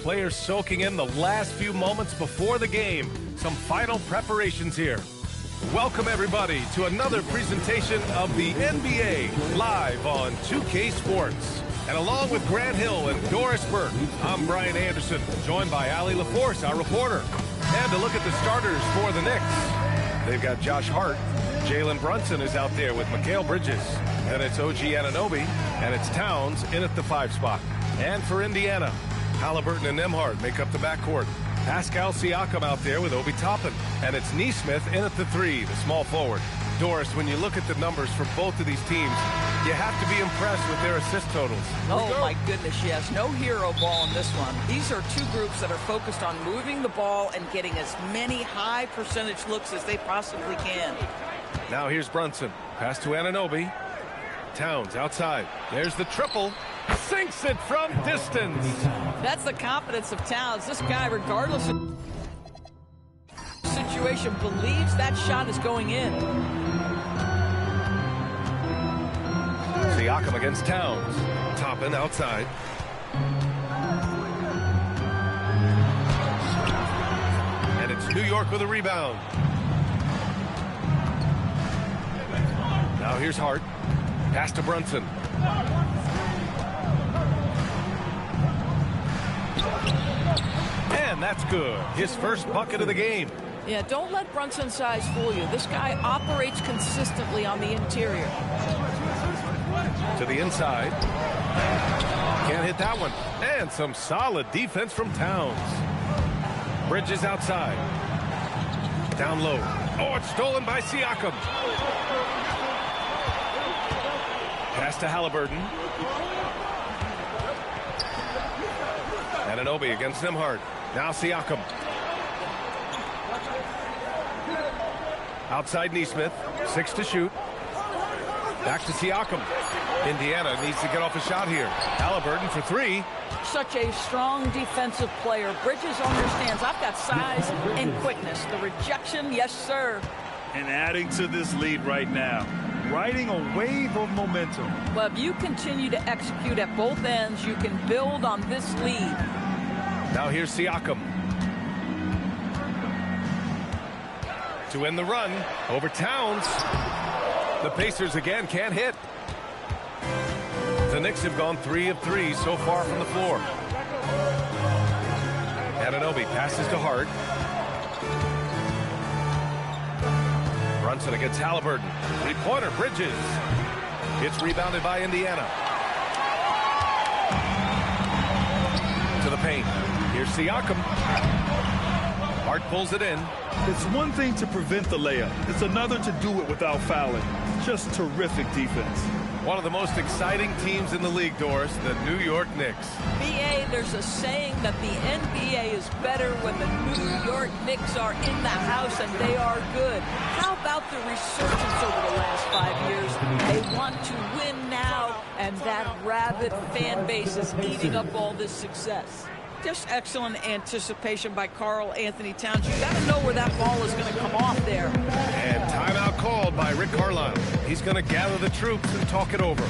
players soaking in the last few moments before the game. Some final preparations here. Welcome, everybody, to another presentation of the NBA live on 2K Sports. And along with Grant Hill and Doris Burke, I'm Brian Anderson, joined by Allie LaForce, our reporter. And to look at the starters for the Knicks, they've got Josh Hart. Jalen Brunson is out there with Mikal Bridges. Then it's OG Anunoby, and it's Towns in at the 5 spot. And for Indiana, Halliburton and Nembhard make up the backcourt. Pascal Siakam out there with Obi Toppin. And it's Nesmith in at the 3, the small forward. Doris, when you look at the numbers for both of these teams, you have to be impressed with their assist totals. Oh, my goodness, yes. No hero ball in this one. These are two groups that are focused on moving the ball and getting as many high percentage looks as they possibly can. Now here's Brunson. Pass to Anunoby. Towns outside. There's the triple. Sinks it from distance. That's the confidence of Towns. This guy, regardless of situation, believes that shot is going in. Siakam against Towns. Toppin outside. And it's New York with a rebound. Now here's Hart. Pass to Brunson. And that's good. His first bucket of the game. Yeah, don't let Brunson's size fool you. This guy operates consistently on the interior. To the inside. Can't hit that one. And some solid defense from Towns. Bridges outside. Down low. Oh, it's stolen by Siakam. Pass to Halliburton. Anunoby against Nembhard. Now Siakam. Outside Nesmith. 6 to shoot. Back to Siakam. Indiana needs to get off a shot here. Halliburton for 3. Such a strong defensive player. Bridges understands I've got size and quickness. The rejection, yes, sir. And adding to this lead right now. Riding a wave of momentum. Well, if you continue to execute at both ends, you can build on this lead. Now here's Siakam. To end the run, over Towns. The Pacers again can't hit. The Knicks have gone 3 of 3 so far from the floor. Anunoby passes to Hart. Brunson against Halliburton. 3-pointer, Bridges. It's rebounded by Indiana. To the paint. Here's Siakam. Hart pulls it in. It's one thing to prevent the layup. It's another to do it without fouling. Just terrific defense. One of the most exciting teams in the league, Doris, the New York Knicks. BA, there's a saying that the NBA is better when the New York Knicks are in the house and they are good. How about the resurgence over the last 5 years? They want to win now, and that rabid fan base is eating up all this success. Just excellent anticipation by Karl Anthony Towns. You got to know where that ball is going to come off there. And timeout called by Rick Carlisle. He's going to gather the troops and talk it over.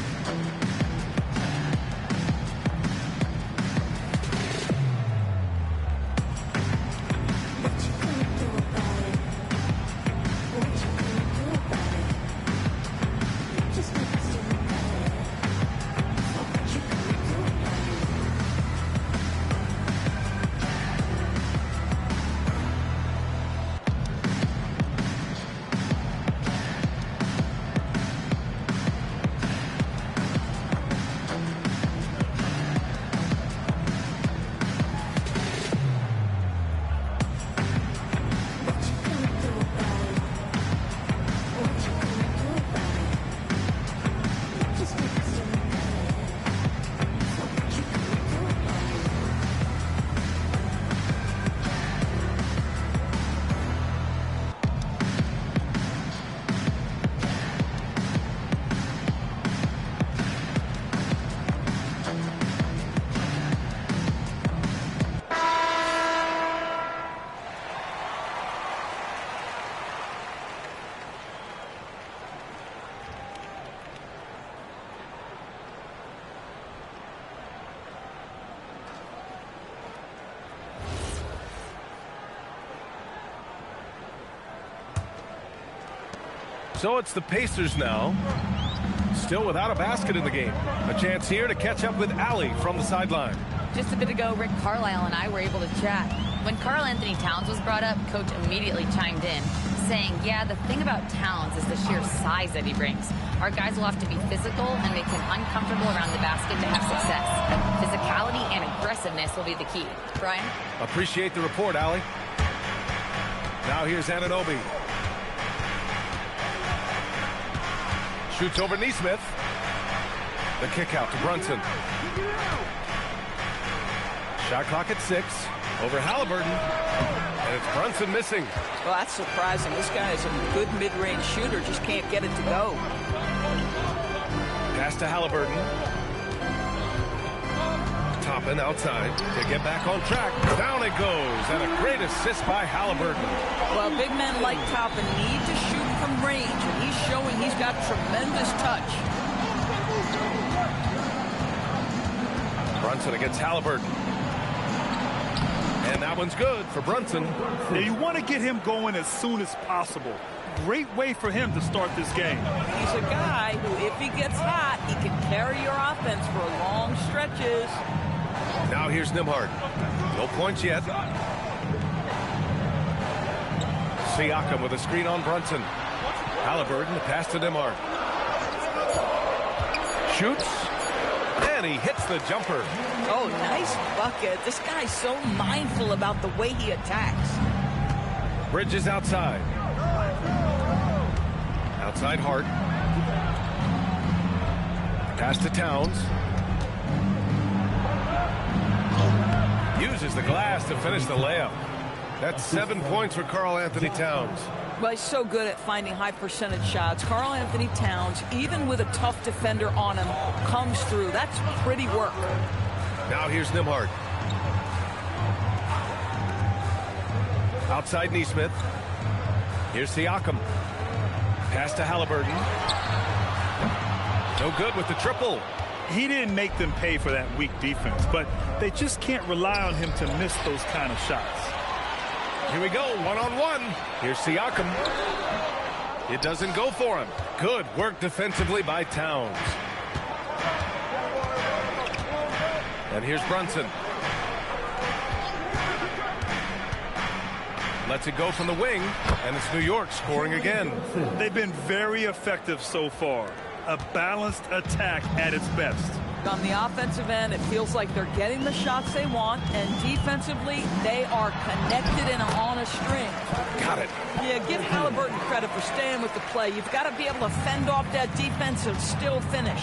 So it's the Pacers now, still without a basket in the game. A chance here to catch up with Allie from the sideline. Just a bit ago, Rick Carlisle and I were able to chat. When Karl Anthony Towns was brought up, Coach immediately chimed in, saying, yeah, the thing about Towns is the sheer size that he brings. Our guys will have to be physical and make him uncomfortable around the basket to have success. Physicality and aggressiveness will be the key. Brian? Appreciate the report, Allie. Now here's Anunoby. Shoots over Nesmith. The kick out to Brunson. Shot clock at 6. Over Halliburton. And it's Brunson missing. Well, that's surprising. This guy is a good mid-range shooter, just can't get it to go. Pass to Halliburton. Toppin outside to get back on track. Down it goes. And a great assist by Halliburton. Well, big men like Toppin need to shoot from range, and he's showing he's got tremendous touch. Brunson against Halliburton. And that one's good for Brunson. Yeah, you want to get him going as soon as possible. Great way for him to start this game. He's a guy who, if he gets hot, he can carry your offense for long stretches. Now here's Nembhard. No points yet. Siakam with a screen on Brunson. Halliburton, the pass to Nembhard. Shoots. And he hits the jumper. Oh, nice bucket. This guy's so mindful about the way he attacks. Bridges outside. Outside Hart. Pass to Towns. Uses the glass to finish the layup. That's 7 points for Karl Anthony Towns. Well, he's so good at finding high percentage shots. Karl Anthony Towns, even with a tough defender on him, comes through. That's pretty work. Now here's Nembhard. Outside Nesmith. Here's Siakam. Pass to Halliburton. No good with the triple. He didn't make them pay for that weak defense, but they just can't rely on him to miss those kind of shots. Here we go, one-on-one. Here's Siakam. It doesn't go for him. Good work defensively by Towns. And here's Brunson. Lets it go from the wing, and it's New York scoring again. They've been very effective so far. A balanced attack at its best. On the offensive end, it feels like they're getting the shots they want, and defensively, they are connected and on a string. Got it. Yeah, give Halliburton credit for staying with the play. You've got to be able to fend off that defense and still finish.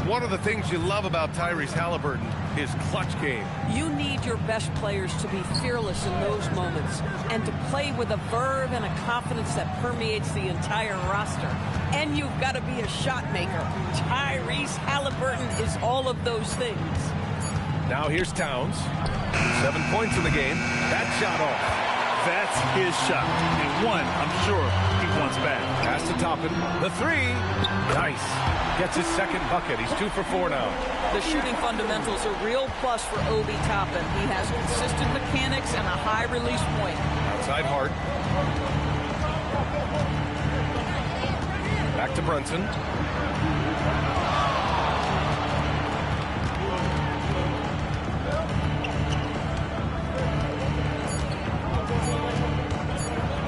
One of the things you love about Tyrese Halliburton is clutch game. You need your best players to be fearless in those moments and to play with a verve and a confidence that permeates the entire roster. And you've got to be a shot maker. Tyrese Halliburton is all of those things. Now here's Towns. 7 points in the game. That shot off. That's his shot. And one, I'm sure, he wants back. Pass to Toppin. The three. Nice. Gets his second bucket. He's 2 for 4 now. The shooting fundamentals are a real plus for Obi Toppin. He has consistent mechanics and a high release point. Outside Hart. Back to Brunson.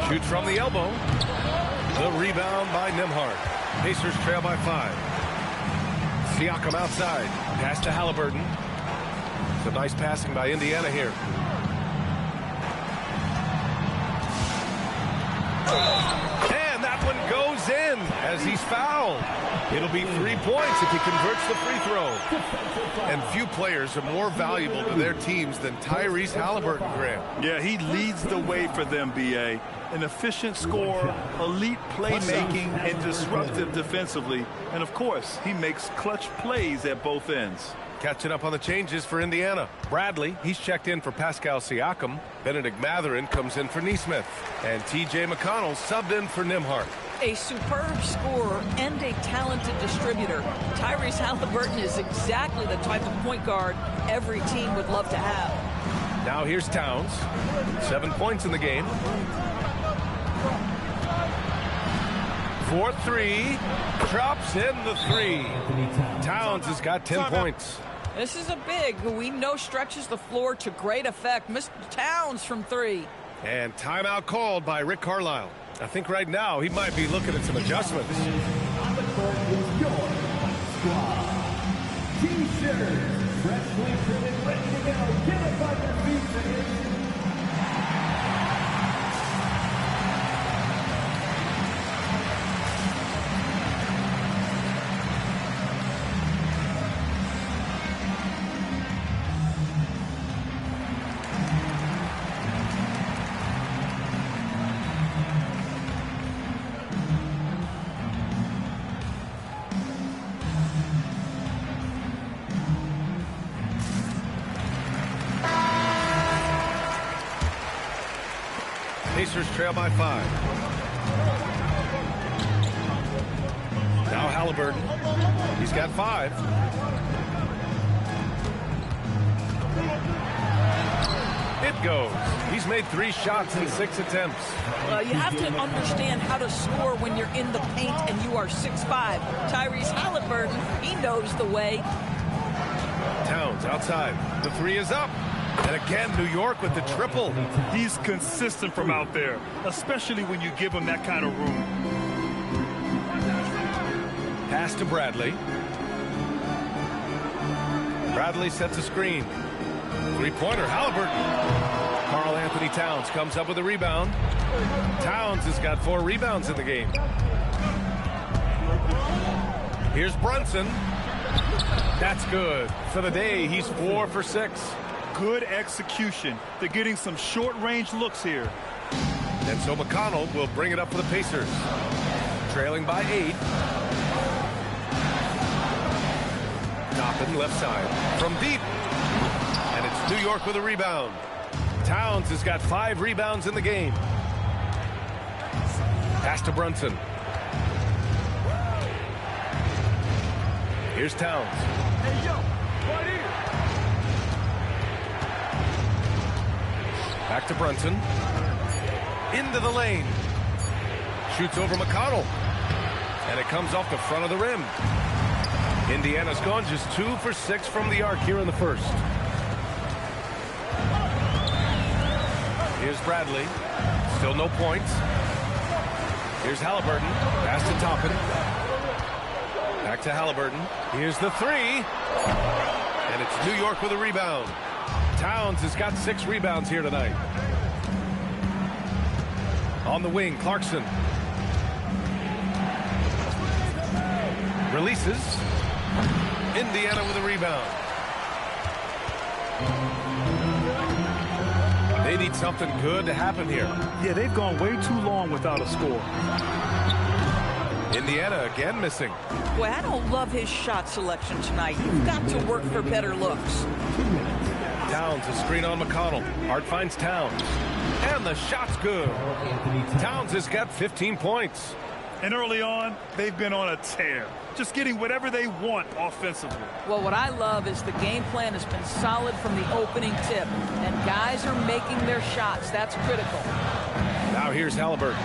Shoots from the elbow. The rebound by Nembhard. Pacers trail by 5. Siakam outside. Pass to Halliburton. Some nice passing by Indiana here. And that one goes in as he's fouled. It'll be 3 points if he converts the free throw. And few players are more valuable to their teams than Tyrese Halliburton, Graham. Yeah, he leads the way for them, B.A. An efficient scorer, elite playmaking, and disruptive defensively. And, of course, he makes clutch plays at both ends. Catching up on the changes for Indiana. Bradley, he's checked in for Pascal Siakam. Benedict Mathurin comes in for Nesmith. And T.J. McConnell subbed in for Nembhard. A superb scorer and a talented distributor. Tyrese Halliburton is exactly the type of point guard every team would love to have. Now here's Towns. 7 points in the game. for three. Drops in the three. Towns has got 10 points. This is a big who we know stretches the floor to great effect. Mr. Towns from three. And timeout called by Rick Carlisle. I think right now he might be looking at some adjustments. On the court is your squad. T-shirts, freshly printed, ready to go. Give it by your feet, fans. Pacers trail by 5. Now Halliburton. He's got 5. It goes. He's made 3 shots in 6 attempts. You have to understand how to score when you're in the paint and you are 6'5". Tyrese Halliburton, he knows the way. Towns outside. The 3 is up. And again, New York with the triple. He's consistent from out there, especially when you give him that kind of room. Pass to Bradley. Bradley sets a screen. Three-pointer, Halliburton. Karl Anthony Towns comes up with a rebound. Towns has got 4 rebounds in the game. Here's Brunson. That's good. For the day, he's 4 for 6. Good execution. They're getting some short-range looks here. And so McConnell will bring it up for the Pacers. Trailing by 8. Toppin left side from deep. And it's New York with a rebound. Towns has got 5 rebounds in the game. Pass to Brunson. Here's Towns. Hey, yo, right here. Back to Brunson. Into the lane. Shoots over McConnell. And it comes off the front of the rim. Indiana's gone just 2 for 6 from the arc here in the first. Here's Bradley. Still no points. Here's Halliburton. Pass to Toppin. Back to Halliburton. Here's the 3. And it's New York with a rebound. Towns has got 6 rebounds here tonight. On the wing, Clarkson. Releases. Indiana with a rebound. They need something good to happen here. Yeah, they've gone way too long without a score. Indiana again missing. Boy, I don't love his shot selection tonight. You've got to work for better looks. Towns, a screen on McConnell. Hart finds Towns. And the shot's good. Towns has got 15 points. And early on, they've been on a tear. Just getting whatever they want offensively. Well, what I love is the game plan has been solid from the opening tip. And guys are making their shots. That's critical. Now here's Halliburton.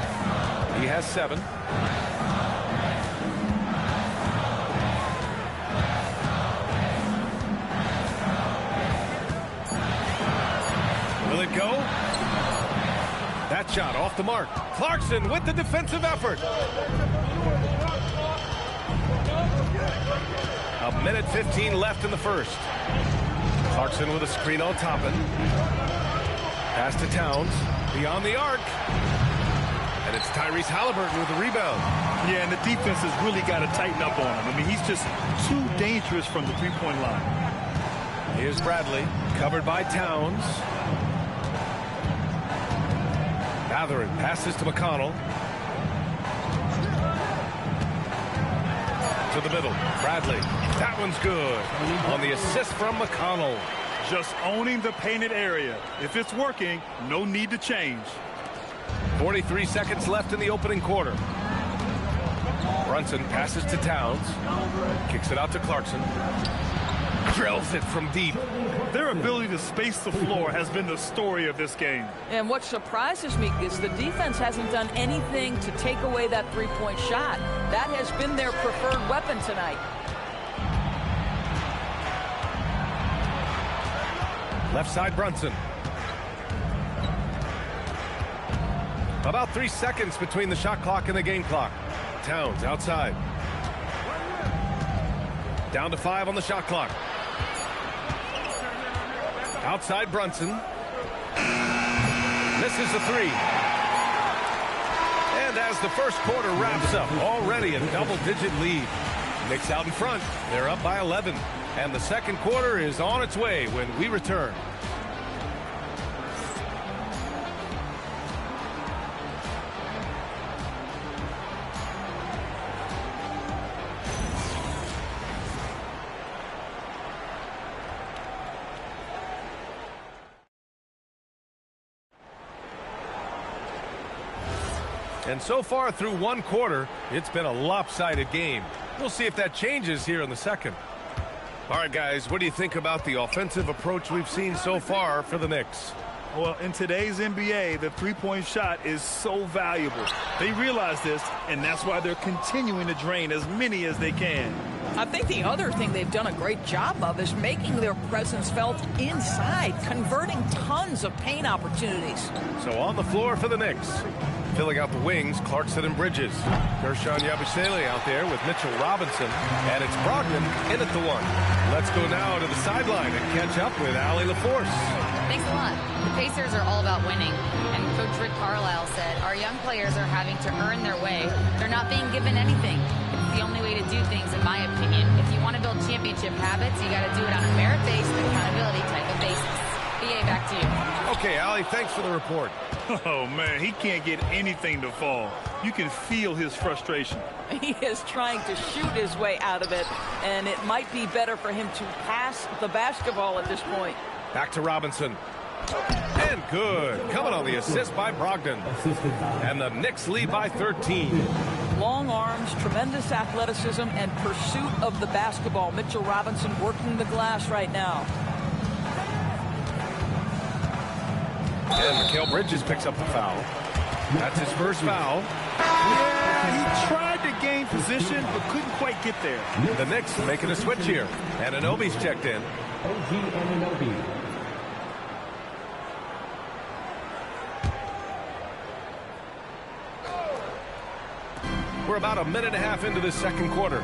He has 7. Will it go? That shot off the mark. Clarkson with the defensive effort. A minute 15 left in the first. Clarkson with a screen on Toppin. Pass to Towns. Beyond the arc. And it's Tyrese Halliburton with the rebound. Yeah, and the defense has really got to tighten up on him. I mean, he's just too dangerous from the three-point line. Here's Bradley, covered by Towns. Mathurin passes to McConnell. To the middle, Bradley. That one's good. On the assist from McConnell. Just owning the painted area. If it's working, no need to change. 43 seconds left in the opening quarter. Brunson passes to Towns. Kicks it out to Clarkson. Drills it from deep. Their ability to space the floor has been the story of this game. And what surprises me is the defense hasn't done anything to take away that three-point shot. That has been their preferred weapon tonight. Left side, Brunson. About 3 seconds between the shot clock and the game clock. Towns outside. Down to 5 on the shot clock. Outside, Brunson. Misses the 3. And as the first quarter wraps up, already a double-digit lead. Knicks out in front. They're up by 11. And the second quarter is on its way when we return. And so far through one quarter, it's been a lopsided game. We'll see if that changes here in the second. All right, guys, what do you think about the offensive approach we've seen so far for the Knicks? Well, in today's NBA, the three-point shot is so valuable. They realize this, and that's why they're continuing to drain as many as they can. I think the other thing they've done a great job of is making their presence felt inside, converting tons of paint opportunities. So on the floor for the Knicks. Filling out the wings, Clarkson and Bridges. Gershon Yabusele out there with Mitchell Robinson. And it's Brogdon in at the 1. Let's go now to the sideline and catch up with Allie LaForce. Thanks a lot. The Pacers are all about winning. And Coach Rick Carlisle said, our young players are having to earn their way. They're not being given anything. It's the only way to do things, in my opinion. If you want to build championship habits, you got to do it on a merit-based, accountability type of basis. BA, back to you. Okay, Allie, thanks for the report. Oh, man, he can't get anything to fall. You can feel his frustration. He is trying to shoot his way out of it, and it might be better for him to pass the basketball at this point. Back to Robinson. And good. Coming on the assist by Brogdon. And the Knicks lead by 13. Long arms, tremendous athleticism, and pursuit of the basketball. Mitchell Robinson working the glass right now. And Mikal Bridges picks up the foul. That's his first foul. Yeah, he tried to gain position, but couldn't quite get there. The Knicks making a switch here. And Anunoby's checked in. OG Anunoby. We're about a minute and a half into this second quarter.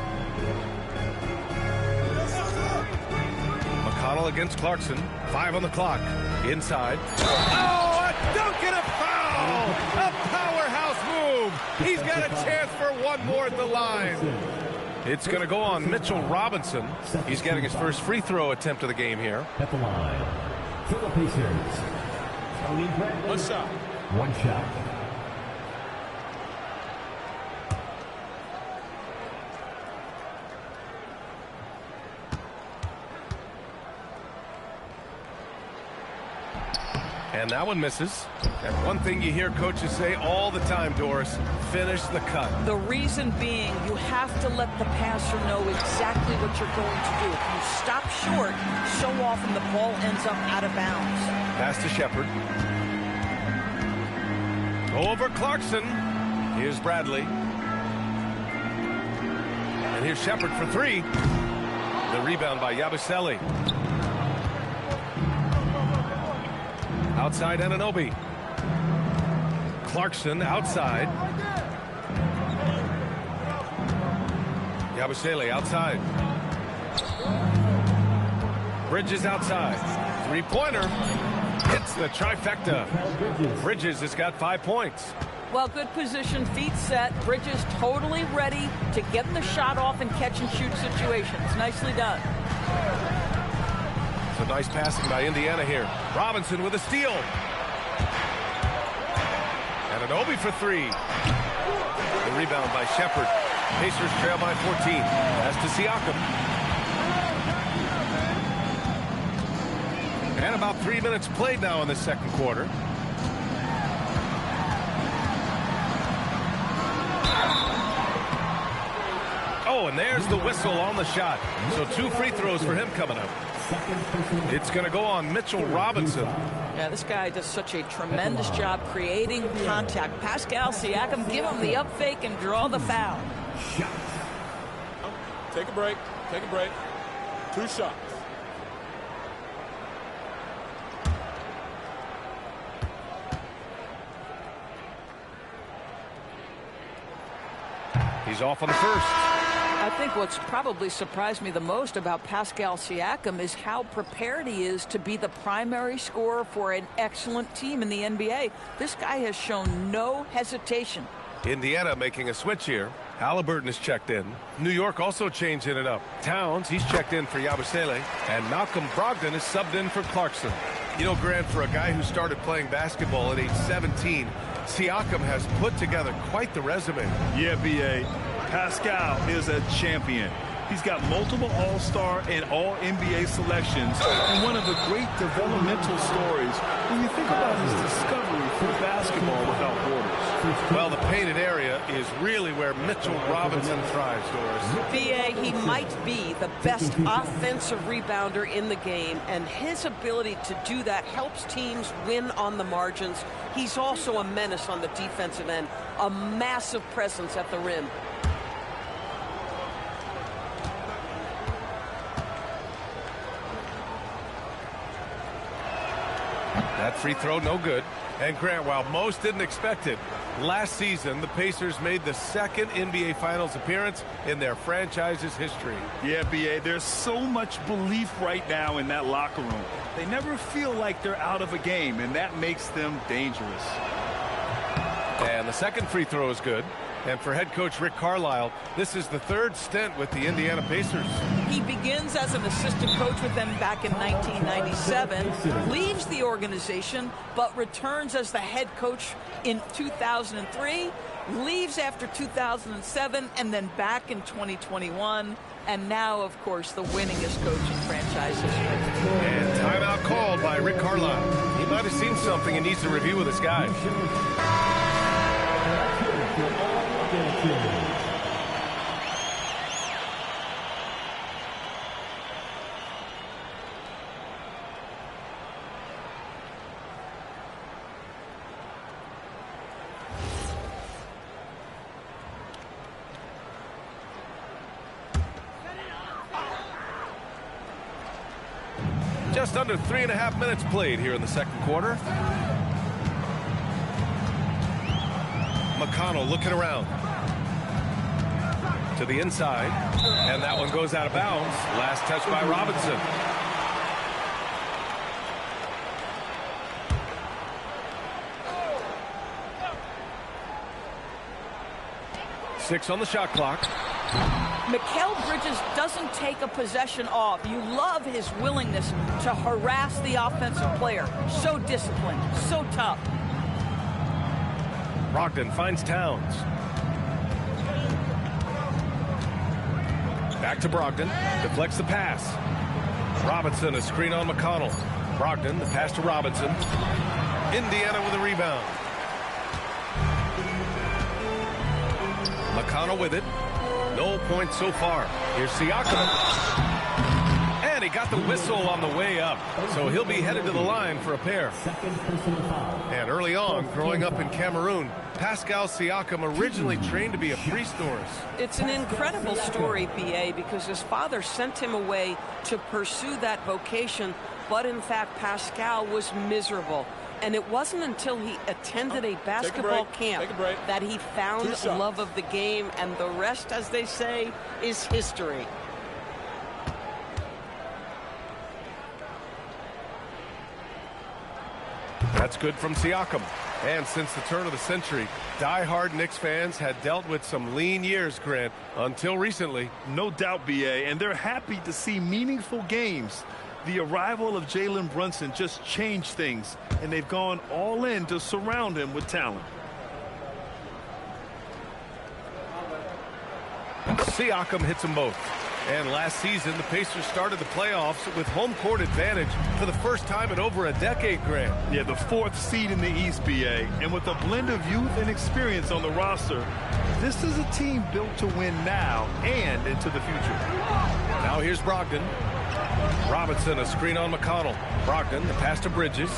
McConnell against Clarkson. 5 on the clock. Inside. Oh, a dunk and a foul! A powerhouse move! He's got a chance for one more at the line. It's going to go on Mitchell Robinson. He's getting his first free throw attempt of the game here. At the line. For the Pacers. Tony Bradley. What's up? One shot. And that one misses. And one thing you hear coaches say all the time, Doris, finish the cut. The reason being, you have to let the passer know exactly what you're going to do. If you stop short, so often the ball ends up out of bounds. Pass to Shepard. Over Clarkson. Here's Bradley. And here's Shepard for 3. The rebound by Yabusele. Outside Anunoby. Clarkson outside. Yabusele outside. Bridges outside. Three-pointer. Hits the trifecta. Bridges has got 5 points. Well, good position, feet set. Bridges totally ready to get the shot off and catch and shoot situations. Nicely done. So nice passing by Indiana here. Robinson with a steal. And Anunoby for 3. The rebound by Shepard. Pacers trail by 14. As to Siakam. And about 3 minutes played now in the second quarter. Oh, and there's the whistle on the shot. So 2 free throws for him coming up. It's going to go on Mitchell Robinson. Yeah, this guy does such a tremendous job creating contact. Pascal Siakam, give him the up fake and draw the foul. Take a break. Take a break. 2 shots. He's off on the first. I think what's probably surprised me the most about Pascal Siakam is how prepared he is to be the primary scorer for an excellent team in the NBA. This guy has shown no hesitation. Indiana making a switch here. Halliburton is checked in. New York also changing it up. Towns, he's checked in for Yabusele. And Malcolm Brogdon is subbed in for Clarkson. You know, Grant, for a guy who started playing basketball at age 17, Siakam has put together quite the resume. Yeah, B.A. Pascal is a champion. He's got multiple All-Star and All-NBA selections, and one of the great developmental stories when you think about his discovery for basketball without borders. Well, the painted area is really where Mitchell Robinson thrives, Doris. B.A., he might be the best offensive rebounder in the game, and his ability to do that helps teams win on the margins. He's also a menace on the defensive end, a massive presence at the rim. That free throw, no good. And Grant, while most didn't expect it, last season the Pacers made the second NBA Finals appearance in their franchise's history. Yeah, B.A., there's so much belief right now in that locker room. They never feel like they're out of a game, and that makes them dangerous. And the second free throw is good. And for head coach Rick Carlisle, this is the third stint with the Indiana Pacers. He begins as an assistant coach with them back in 1997, leaves the organization, but returns as the head coach in 2003, leaves after 2007, and then back in 2021. And now, of course, the winningest coach in franchise history. And timeout called by Rick Carlisle. He might have seen something and needs to review with his guys. Just under 3.5 minutes played here in the second quarter. McConnell looking around to the inside, and that one goes out of bounds. Last touch by Robinson. Six on the shot clock. Mikal Bridges doesn't take a possession off. You love his willingness to harass the offensive player. So disciplined, so tough. Brogdon finds Towns. Back to Brogdon. Deflects the pass. Robinson, a screen on McConnell. Brogdon, the pass to Robinson. Indiana with a rebound. McConnell with it. No points so far. Here's Siakam. And he got the whistle on the way up. So he'll be headed to the line for a pair. And early on, growing up in Cameroon, Pascal Siakam originally trained to be a priest, Doris. It's an incredible story, B.A., because his father sent him away to pursue that vocation, but in fact, Pascal was miserable. And it wasn't until he attended a basketball camp that he found love of the game, and the rest, as they say, is history. That's good from Siakam. And since the turn of the century, die-hard Knicks fans had dealt with some lean years, Grant, until recently. No doubt, B.A., and they're happy to see meaningful games. The arrival of Jalen Brunson just changed things, and they've gone all in to surround him with talent. Siakam hits them both. And last season, the Pacers started the playoffs with home court advantage for the first time in over a decade, Grant. Yeah, the 4th seed in the East, B.A., and with a blend of youth and experience on the roster, this is a team built to win now and into the future. Now here's Brogdon. Robinson, a screen on McConnell. Brogdon, the pass to Bridges.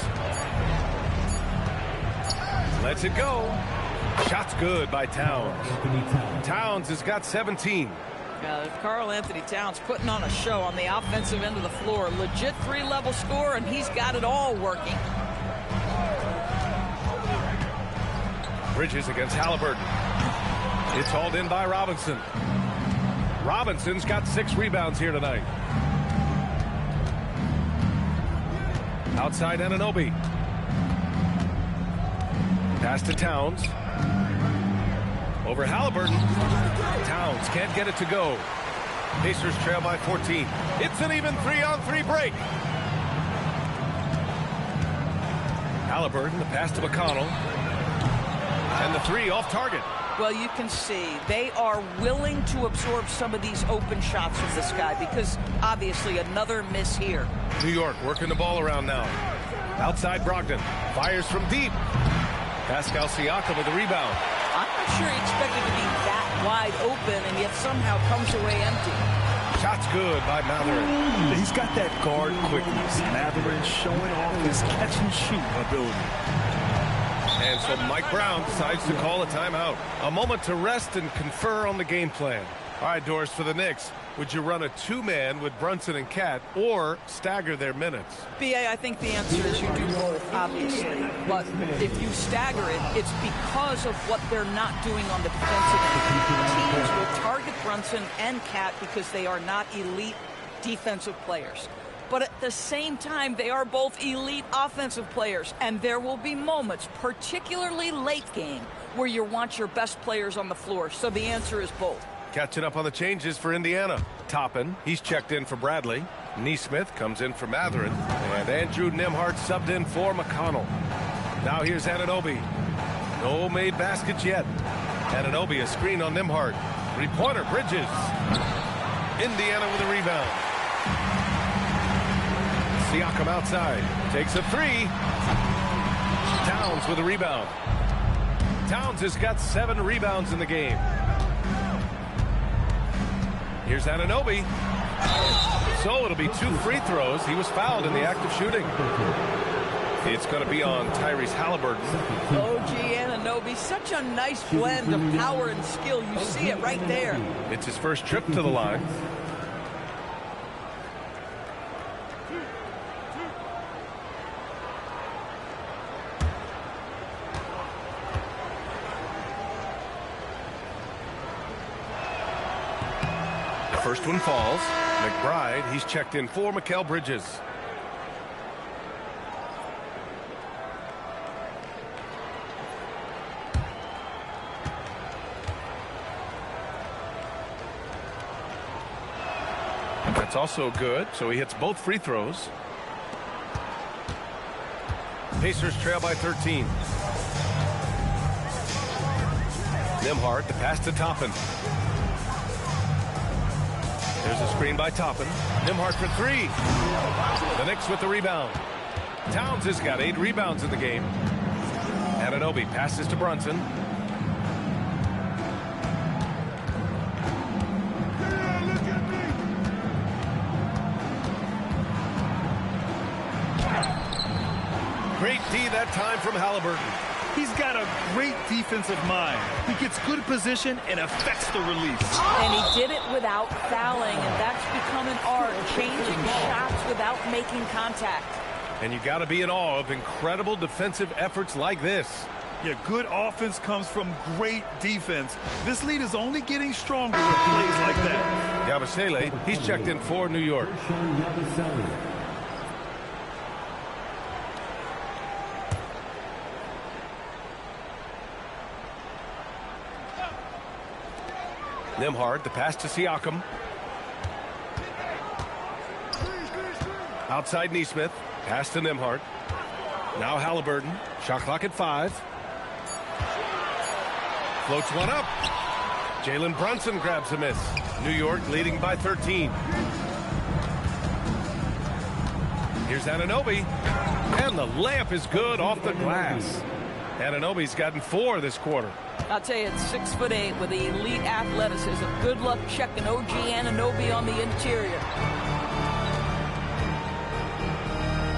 Lets it go. Shot's good by Towns. Towns has got 17. Karl Anthony Towns putting on a show on the offensive end of the floor. Legit three-level score, and he's got it all working. Bridges against Halliburton. It's hauled in by Robinson. Robinson's got 6 rebounds here tonight. Outside Anunoby. Pass to Towns. Over Halliburton. Towns can't get it to go. Pacers trail by 14. It's an even 3-on-3 break. Halliburton, the pass to McConnell. And the 3 off target. Well, you can see they are willing to absorb some of these open shots from this guy because obviously another miss here. New York working the ball around now. Outside Brogdon. Fires from deep. Pascal Siakam with the rebound. I'm not sure he expected to be that wide open and yet somehow comes away empty. Shot's good by Matherin. He's got that guard quickness. Matherin showing off his catch and shoot ability. And so Mike Brown decides to call a timeout. A moment to rest and confer on the game plan. All right, Doris, for the Knicks, would you run a 2-man with Brunson and Cat or stagger their minutes? BA, I think the answer is you do both, obviously. But if you stagger it, it's because of what they're not doing on the defensive end. Teams will target Brunson and Cat because they are not elite defensive players. But at the same time, they are both elite offensive players. And there will be moments, particularly late game, where you want your best players on the floor. So the answer is both. Catching up on the changes for Indiana. Toppin, he's checked in for Bradley. Neesmith comes in for Matherin. And Andrew Nembhard subbed in for McConnell. Now here's Anunoby. No made baskets yet. Anunoby, a screen on Nembhard. 3-pointer, Bridges. Indiana with a rebound. Siakam outside. Takes a 3. Towns with a rebound. Towns has got 7 rebounds in the game. Here's Anunoby. So it'll be 2 free throws. He was fouled in the act of shooting. It's going to be on Tyrese Halliburton. OG Anunoby, such a nice blend of power and skill. You see it right there. It's his first trip to the line. First one falls. McBride, he's checked in for Mikal Bridges. That's also good, so he hits both free throws. Pacers trail by 13. Nembhard, the pass to Toppin. There's a screen by Toppin. Nembhard for 3. The Knicks with the rebound. Towns has got 8 rebounds in the game. Anunoby passes to Brunson. Great D that time from Halliburton. He's got a great defensive mind. He gets good position and affects the release. And he did it without fouling, and that's become an art, changing shots without making contact. And you got to be in awe of incredible defensive efforts like this. Yeah, good offense comes from great defense. This lead is only getting stronger with plays like that. Yabusele, he's checked in for New York. Nembhard, the pass to Siakam. Outside Neesmith. Pass to Nembhard. Now Halliburton. Shot clock at 5. Floats one up. Jalen Brunson grabs a miss. New York leading by 13. Here's Anunoby. And the layup is good off the glass. Anunoby's gotten 4 this quarter. I'll tell you, it's 6'8" with elite athleticism. Good luck checking OG Anunoby on the interior.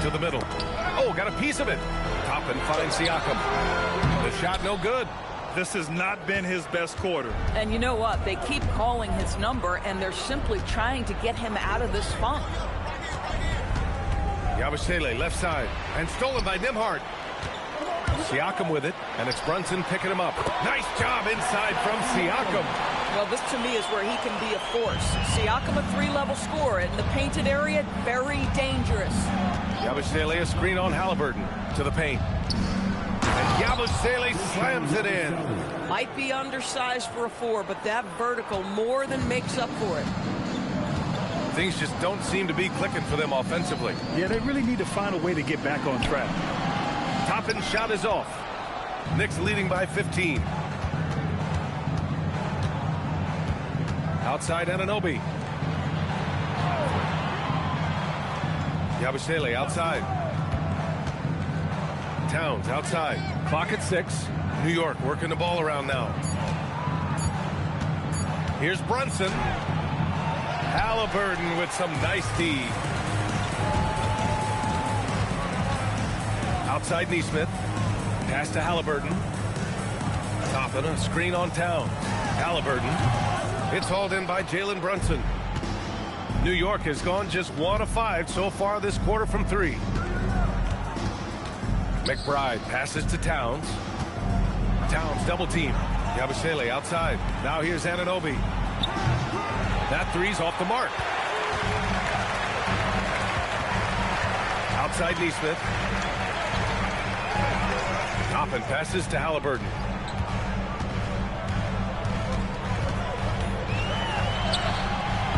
To the middle. Oh, got a piece of it. Toppin finds Siakam. The shot no good. This has not been his best quarter. And you know what? They keep calling his number, and they're simply trying to get him out of this funk. Yabusele left side and stolen by Nimhart. Siakam with it, and it's Brunson picking him up. Nice job inside from Siakam. Well, this to me is where he can be a force. Siakam, a three-level scorer in the painted area, very dangerous. Yabusele a screen on Halliburton to the paint. And Yabusele slams it in. Might be undersized for a 4, but that vertical more than makes up for it. Things just don't seem to be clicking for them offensively. Yeah, they really need to find a way to get back on track. Toppin's shot is off. Knicks leading by 15. Outside Anunoby. Yabusele outside. Towns outside. Clock at 6. New York working the ball around now. Here's Brunson. Halliburton with some nice D. Outside Neesmith. Pass to Halliburton. Toppin, a screen on Towns. Halliburton. It's hauled in by Jalen Brunson. New York has gone just 1 of 5 so far this quarter from 3. McBride passes to Towns. Towns double team. Yabusele outside. Now here's Anunoby. That three's off the mark. Outside Neesmith. Toppin passes to Halliburton.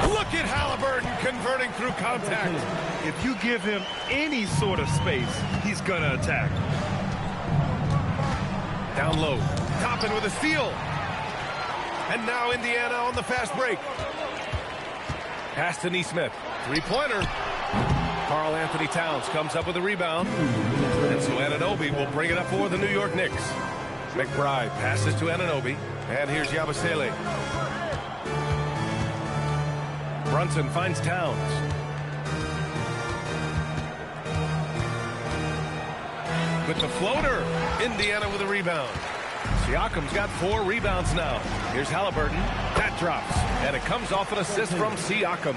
Look at Halliburton converting through contact. If you give him any sort of space, he's going to attack. Down low. Toppin with a steal. And now Indiana on the fast break. Pass to Neesmith. Three-pointer. Karl Anthony Towns comes up with a rebound. And so Anunoby will bring it up for the New York Knicks. McBride passes to Anunoby. And here's Yabusele. Brunson finds Towns. With the floater. Indiana with a rebound. Siakam's got 4 rebounds now. Here's Halliburton. That drops. And it comes off an assist from Siakam.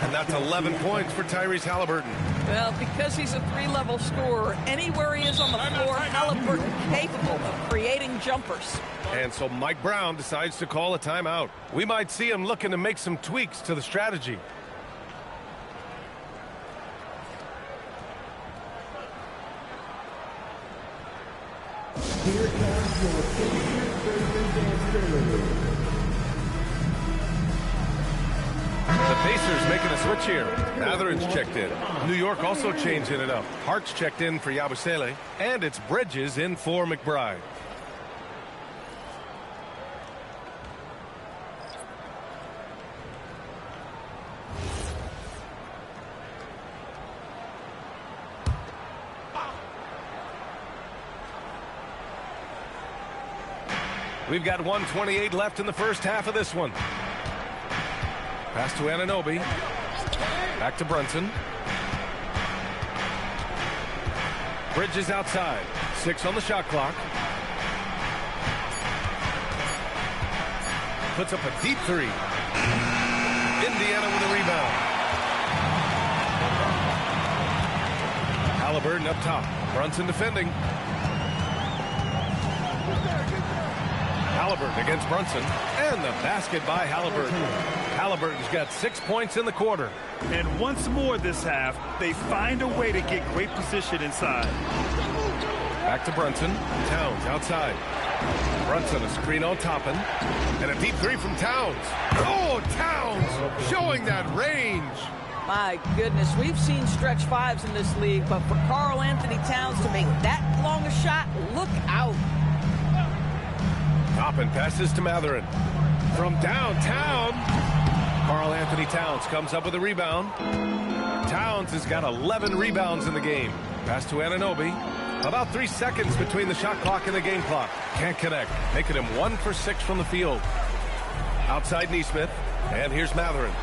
And that's 11 points for Tyrese Halliburton. Well, because he's a 3-level scorer, anywhere he is on the floor, Halliburton capable of creating jumpers. And so Mike Brown decides to call a timeout. We might see him looking to make some tweaks to the strategy. Here comes your favorite Thursday. The Pacers making a switch here. Matherin's checked in. New York also changing it up. Hart's checked in for Yabusele. And it's Bridges in for McBride. We've got 1:28 left in the first half of this one. Pass to Anunoby. Back to Brunson. Bridges outside. 6 on the shot clock. Puts up a deep 3. Indiana with a rebound. Halliburton up top. Brunson defending. Halliburton against Brunson. And the basket by Halliburton. Halliburton's got 6 points in the quarter. And once more this half, they find a way to get great position inside. Back to Brunson. Towns outside. Brunson a screen on Toppin. And a deep 3 from Towns. Oh, Towns showing that range. My goodness, we've seen stretch 5s in this league, but for Karl Anthony Towns to make that long a shot, look out. Toppin passes to Matherin. From downtown, Karl Anthony Towns comes up with a rebound. Towns has got 11 rebounds in the game. Pass to Anunoby. About 3 seconds between the shot clock and the game clock. Can't connect, making him 1 for 6 from the field. Outside Neesmith, and here's Matherin.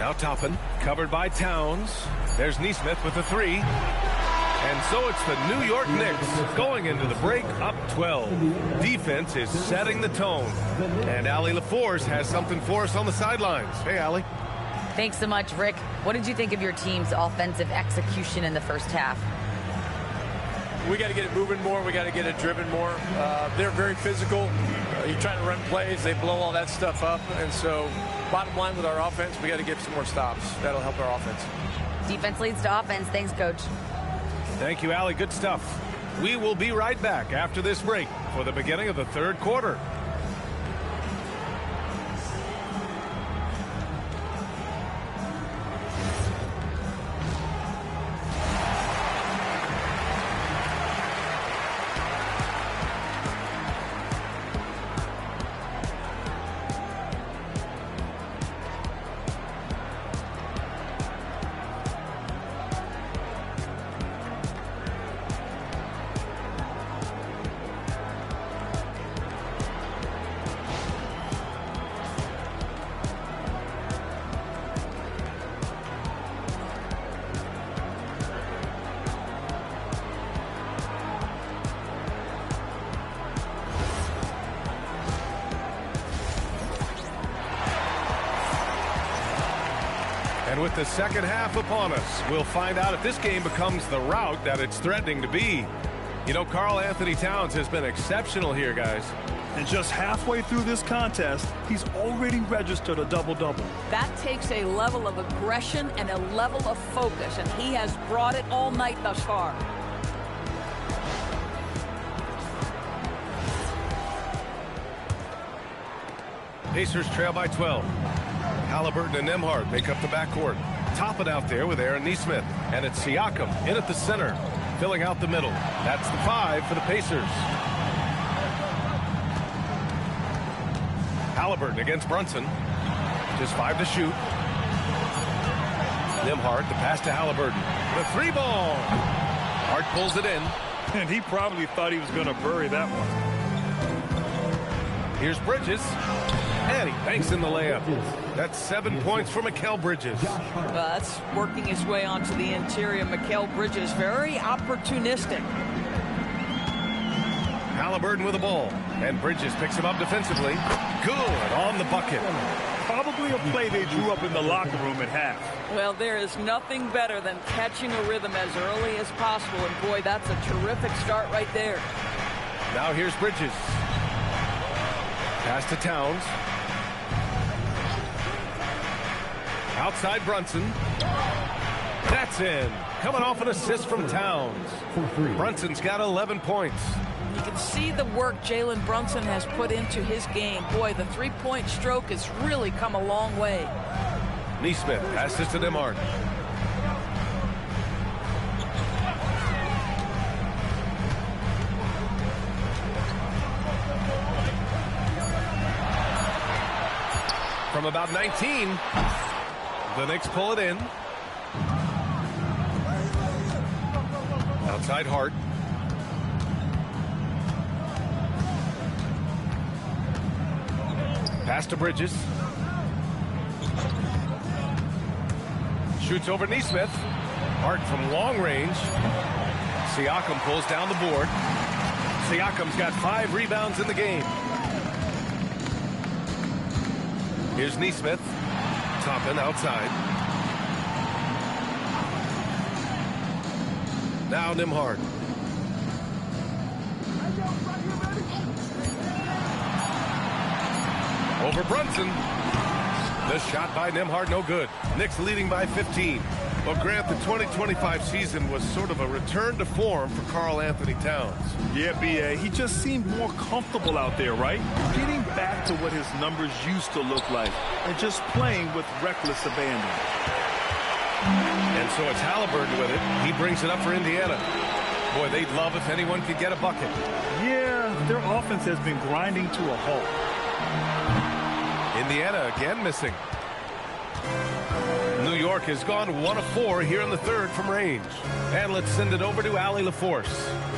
Now Toppin, covered by Towns. There's Neesmith with the three. And so it's the New York Knicks going into the break up 12. Defense is setting the tone. And Allie LaForce has something for us on the sidelines. Hey, Allie. Thanks so much, Rick. What did you think of your team's offensive execution in the first half? We got to get it moving more. We got to get it driven more. They're very physical. You're trying to run plays. They blow all that stuff up. And so bottom line with our offense, we got to get some more stops. That'll help our offense. Defense leads to offense. Thanks, Coach. Thank you, Allie. Good stuff. We will be right back after this break for the beginning of the third quarter. And with the second half upon us, we'll find out if this game becomes the rout that it's threatening to be. You know, Karl Anthony Towns has been exceptional here, guys. And just halfway through this contest, he's already registered a double-double. That takes a level of aggression and a level of focus, and he has brought it all night thus far. Pacers trail by 12. Halliburton and Nembhard make up the backcourt. Toppin out there with Aaron Neesmith. And it's Siakam in at the center, filling out the middle. That's the 5 for the Pacers. Halliburton against Brunson. Just 5 to shoot. Nembhard, the pass to Halliburton. The 3-ball. Hart pulls it in. And he probably thought he was going to bury that one. Here's Bridges. And he banks in the layup. That's 7 points for Mikal Bridges. That's working his way onto the interior. Mikal Bridges, very opportunistic. Halliburton with the ball. And Bridges picks him up defensively. Good on the bucket. Probably a play they drew up in the locker room at half. Well, there is nothing better than catching a rhythm as early as possible. And, boy, that's a terrific start right there. Now here's Bridges. Pass to Towns. Outside Brunson. That's in. Coming off an assist from Towns. Brunson's got 11 points. You can see the work Jalen Brunson has put into his game. Boy, the three-point stroke has really come a long way. Neesmith passes to Nembhard. From about 19, the Knicks pull it in. Outside Hart. Pass to Bridges. Shoots over Neesmith. Hart from long range. Siakam pulls down the board. Siakam's got 5 rebounds in the game. Here's Neesmith. Toppin outside. Now Nembhard. Over Brunson. The shot by Nembhard, no good. Knicks leading by 15. Well, Grant, the 2025 season was sort of a return to form for Karl Anthony Towns. Yeah, B.A., he just seemed more comfortable out there, right? Getting back to what his numbers used to look like and just playing with reckless abandon. And so it's Halliburton with it. He brings it up for Indiana. Boy, they'd love if anyone could get a bucket. Yeah, their offense has been grinding to a halt. Indiana again missing. New York York has gone 1 of 4 here in the third from range. And let's send it over to Allie LaForce.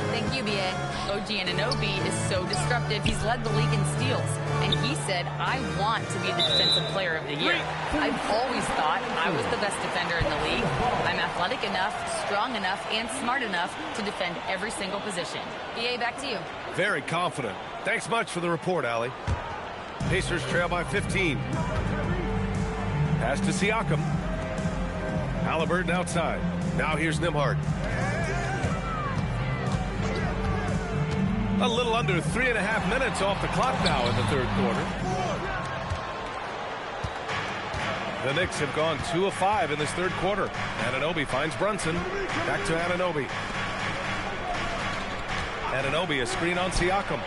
Thank you, B.A. OG Anunoby is so disruptive. He's led the league in steals. And he said, I want to be the defensive player of the year. I've always thought I was the best defender in the league. I'm athletic enough, strong enough, and smart enough to defend every single position. B.A., back to you. Very confident. Thanks much for the report, Allie. Pacers trail by 15. Pass to Siakam. Halliburton outside. Now here's Nembhard. A little under 3.5 minutes off the clock now in the third quarter. The Knicks have gone 2 of 5 in this third quarter. Anunoby finds Brunson. Back to Anunoby. Anunoby, a screen on Siakam.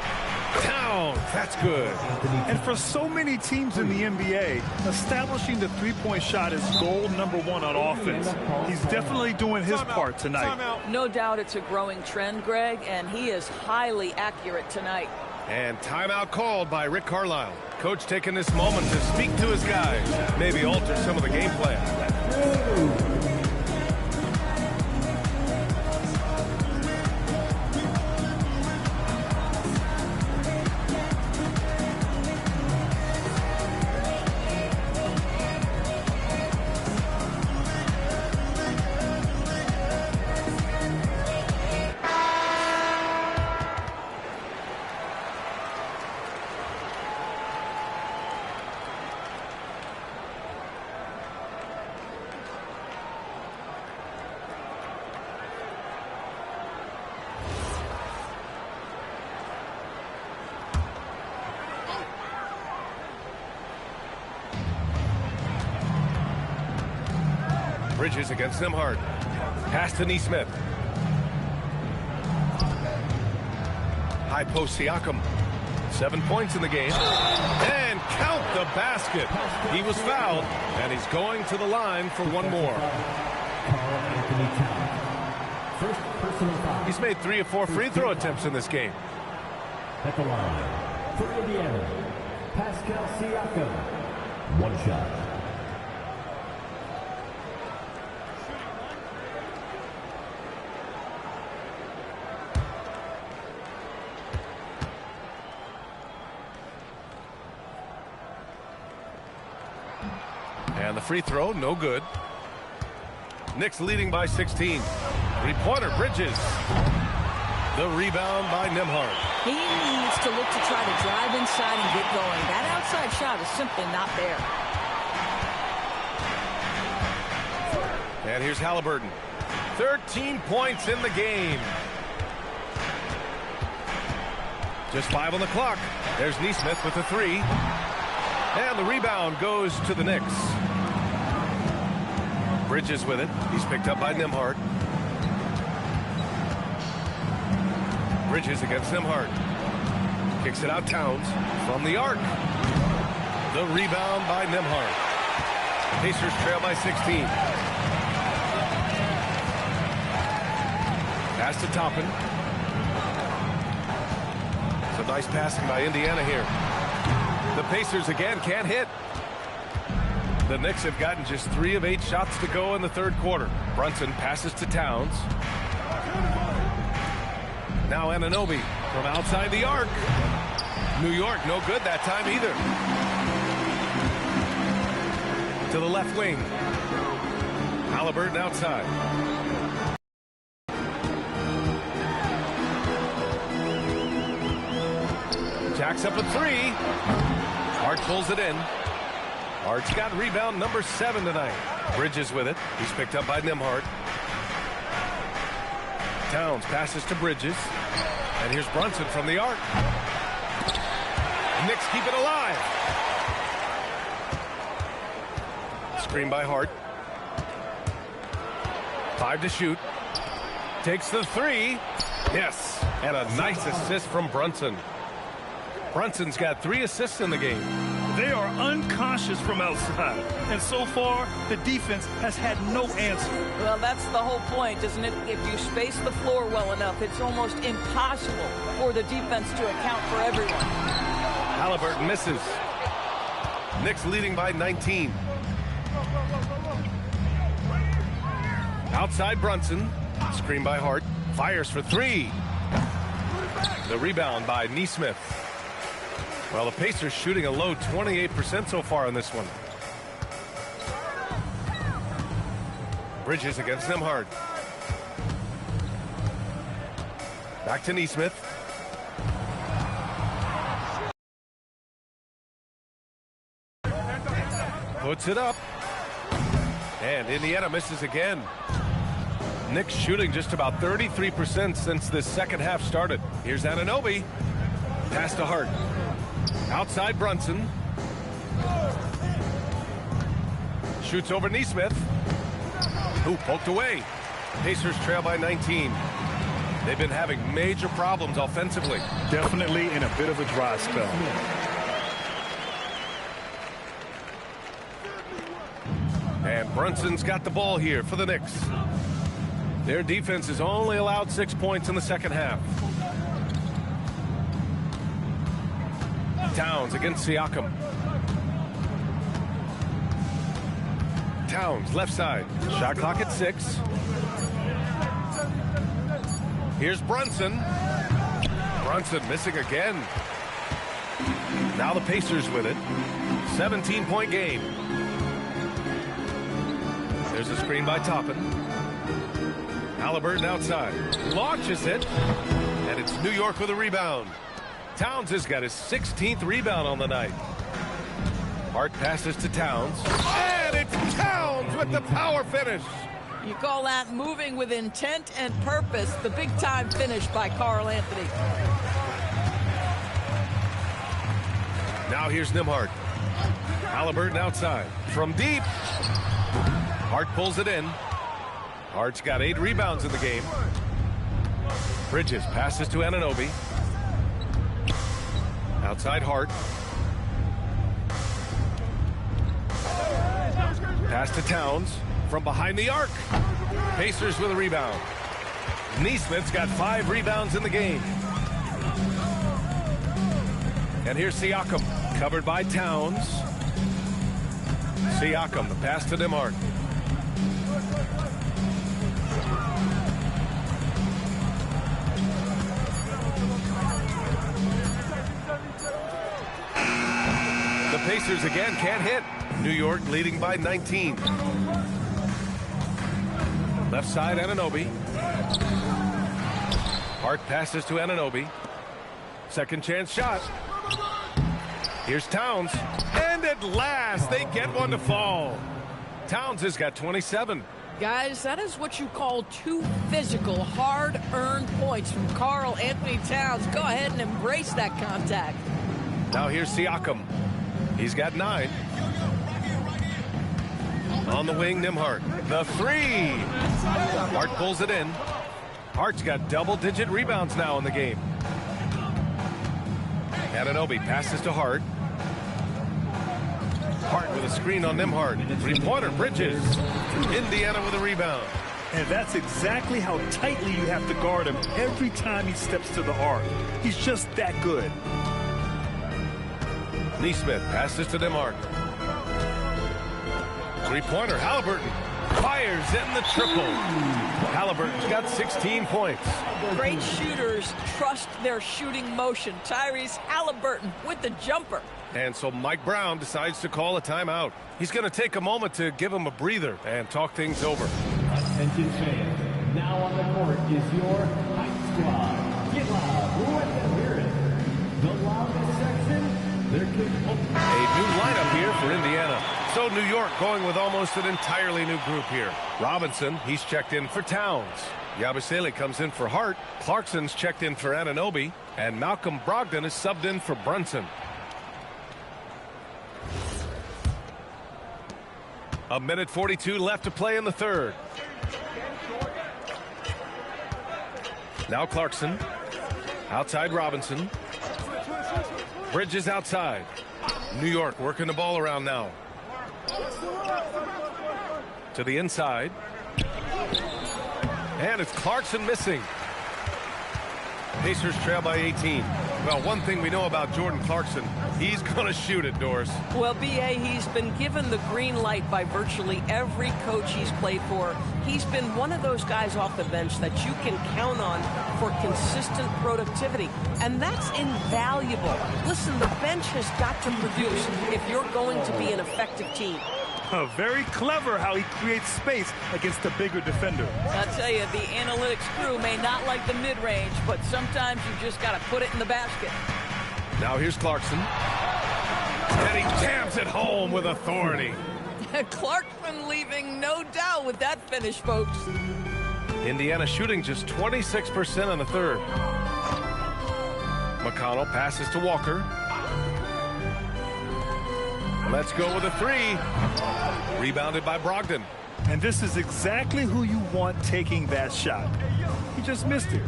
Down. That's good. And for so many teams in the NBA, establishing the three-point shot is goal number 1 on offense. He's definitely doing his part tonight. No doubt it's a growing trend, Greg, and he is highly accurate tonight. And timeout called by Rick Carlisle. Coach taking this moment to speak to his guys. Maybe alter some of the game plan. Bridges against Nembhard. Pass to Nesmith. High post Siakam. 7 points in the game. And count the basket. He was fouled, and he's going to the line for one more. He's made 3 of 4 free throw attempts in this game. At the line, for Indiana, Pascal Siakam. 1 shot. And the free throw, no good. Knicks leading by 16. Three-pointer, Bridges. The rebound by Nembhard. He needs to look to try to drive inside and get going. That outside shot is simply not there. And here's Halliburton. 13 points in the game. Just 5 on the clock. There's Nesmith with the 3. And the rebound goes to the Knicks. Bridges with it. He's picked up by Nembhard. Bridges against Nembhard. Kicks it out Towns from the arc. The rebound by Nembhard. Pacers trail by 16. Pass to Toppin. Some nice passing by Indiana here. The Pacers again can't hit. The Knicks have gotten just 3 of 8 shots to go in the third quarter. Brunson passes to Towns. Now Anunoby from outside the arc. New York no good that time either. To the left wing. Halliburton outside. Jacks up a 3. Hart pulls it in. Hart's got rebound number 7 tonight. Bridges with it. He's picked up by Nembhard. Towns passes to Bridges. And here's Brunson from the arc. Knicks keep it alive. Screen by Hart. 5 to shoot. Takes the 3. Yes. And a nice assist from Brunson. Brunson's got 3 assists in the game. They are unconscious from outside, and so far, the defense has had no answer. Well, that's the whole point, isn't it? If you space the floor well enough, it's almost impossible for the defense to account for everyone. Halliburton misses. Knicks leading by 19. Outside Brunson. Screen by Hart. Fires for three. The rebound by Nesmith. Well, the Pacers shooting a low 28% so far in this one. Bridges against Nembhard. Back to Nesmith. Puts it up. And Indiana misses again. Knicks shooting just about 33% since this second half started. Here's Anunoby. Pass to Hart. Outside Brunson. Shoots over Nesmith. Who poked away. Pacers trail by 19. They've been having major problems offensively. Definitely in a bit of a dry spell. And Brunson's got the ball here for the Knicks. Their defense has only allowed 6 points in the second half. Towns against Siakam. Towns, left side. Shot clock at 6. Here's Brunson. Brunson missing again. Now the Pacers with it. 17-point game. There's a screen by Toppin. Halliburton outside. Launches it. And it's New York with a rebound. Towns has got his 16th rebound on the night. Hart passes to Towns. And it's Towns with the power finish. You call that moving with intent and purpose. The big-time finish by Karl Anthony. Now here's Nembhard. Halliburton outside. From deep. Hart pulls it in. Hart's got 8 rebounds in the game. Bridges passes to Anunoby. Outside Hart. Pass to Towns from behind the arc. Pacers with a rebound. Nesmith's got 5 rebounds in the game. And here's Siakam, covered by Towns. Siakam, the pass to Nembhard. The Pacers again can't hit. New York leading by 19. Left side, Anunoby. Hart passes to Anunoby. Second chance shot. Here's Towns. And at last, they get one to fall. Towns has got 27. Guys, that is what you call 2 physical, hard-earned points from Karl Anthony Towns. Go ahead and embrace that contact. Now here's Siakam. He's got 9. On the wing, Nembhard. The 3. Hart pulls it in. Hart's got double-digit rebounds now in the game. Anunoby passes to Hart. Hart with a screen on Nembhard. 3-pointer, Bridges. Indiana with a rebound. And that's exactly how tightly you have to guard him every time he steps to the arc. He's just that good. Nesmith passes to Nembhard. 3-pointer, Halliburton. Fires in the triple. Halliburton's got 16 points. Great shooters trust their shooting motion. Tyrese Halliburton with the jumper. And so Mike Brown decides to call a timeout. He's going to take a moment to give him a breather and talk things over. Attention fans, now on the court is your Hype Squad. Get loud, let them hear it. The loudest section, they're kicking. A new lineup here for Indiana. So New York going with almost an entirely new group here. Robinson, he's checked in for Towns. Yabusele comes in for Hart. Clarkson's checked in for Anunoby. And Malcolm Brogdon is subbed in for Brunson. A minute 42 left to play in the third. Now Clarkson. Outside Robinson. Bridges outside. New York working the ball around now. To the inside. And it's Clarkson missing. Pacers trail by 18. Well, one thing we know about Jordan Clarkson, he's going to shoot it, Doris. Well, B.A., he's been given the green light by virtually every coach he's played for. He's been one of those guys off the bench that you can count on for consistent productivity, and that's invaluable. Listen, the bench has got to produce if you're going to be an effective team. Very clever how he creates space against the bigger defender. I'll tell you, the analytics crew may not like the mid-range, but sometimes you just got to put it in the basket. Now here's Clarkson. And he jams it home with authority. Clarkson leaving no doubt with that finish, folks. Indiana shooting just 26% in the third. McConnell passes to Walker. Let's go with a three. Rebounded by Brogdon. And this is exactly who you want taking that shot. He just missed it.